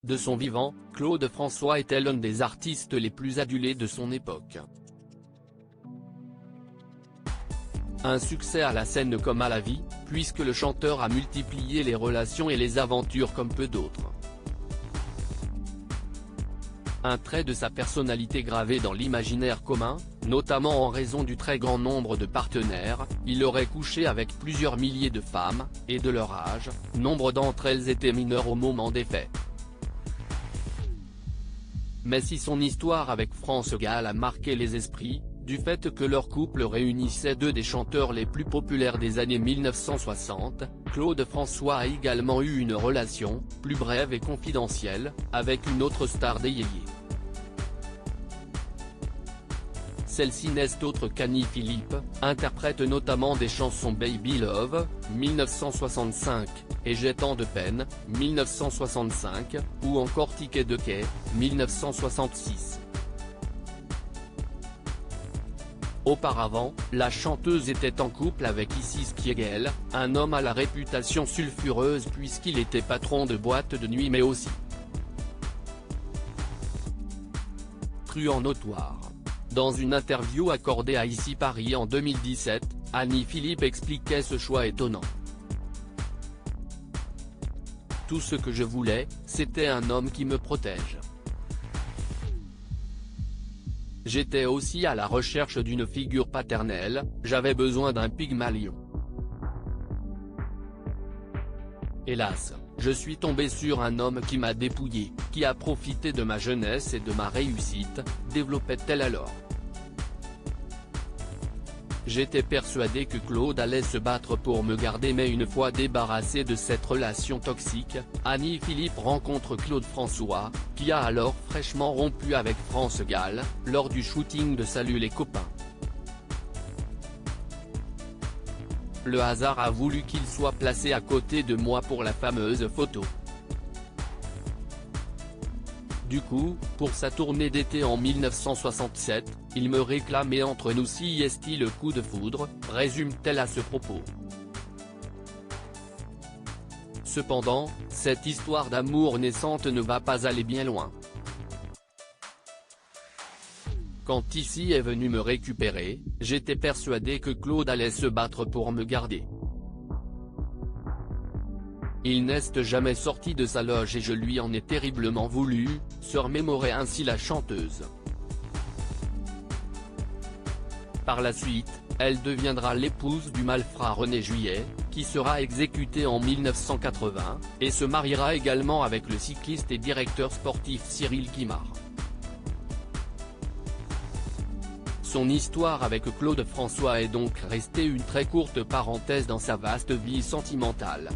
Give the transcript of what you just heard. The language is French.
De son vivant, Claude François était l'un des artistes les plus adulés de son époque. Un succès à la scène comme à la vie, puisque le chanteur a multiplié les relations et les aventures comme peu d'autres. Un trait de sa personnalité gravé dans l'imaginaire commun, notamment en raison du très grand nombre de partenaires, il aurait couché avec plusieurs milliers de femmes, et de leur âge, nombre d'entre elles étaient mineures au moment des faits. Mais si son histoire avec France Gall a marqué les esprits, du fait que leur couple réunissait deux des chanteurs les plus populaires des années 1960, Claude François a également eu une relation, plus brève et confidentielle, avec une autre star des yéyés. Celle-ci n'est autre qu'Annie Philippe, interprète notamment des chansons Baby Love, 1965, et J'ai tant de peine, 1965, ou encore Ticket de quai, 1966. Auparavant, la chanteuse était en couple avec Isis Kiegel, un homme à la réputation sulfureuse puisqu'il était patron de boîte de nuit mais aussi truand notoire. Dans une interview accordée à Ici Paris en 2017, Annie Philippe expliquait ce choix étonnant. Tout ce que je voulais, c'était un homme qui me protège. J'étais aussi à la recherche d'une figure paternelle, j'avais besoin d'un Pygmalion. Hélas, je suis tombé sur un homme qui m'a dépouillé, qui a profité de ma jeunesse et de ma réussite, développait-elle alors. J'étais persuadé que Claude allait se battre pour me garder mais une fois débarrassé de cette relation toxique, Annie Philippe rencontre Claude François, qui a alors fraîchement rompu avec France Gall, lors du shooting de Salut les copains. Le hasard a voulu qu'il soit placé à côté de moi pour la fameuse photo. Du coup, pour sa tournée d'été en 1967, il me réclamait entre nous si est-il le coup de foudre, résume-t-elle à ce propos. Cependant, cette histoire d'amour naissante ne va pas aller bien loin. Quand Issy est venu me récupérer, j'étais persuadé que Claude allait se battre pour me garder. Il n'est jamais sorti de sa loge et je lui en ai terriblement voulu, se remémorait ainsi la chanteuse. Par la suite, elle deviendra l'épouse du malfrat René Juillet, qui sera exécuté en 1980, et se mariera également avec le cycliste et directeur sportif Cyril Guimard. Son histoire avec Claude François est donc restée une très courte parenthèse dans sa vaste vie sentimentale.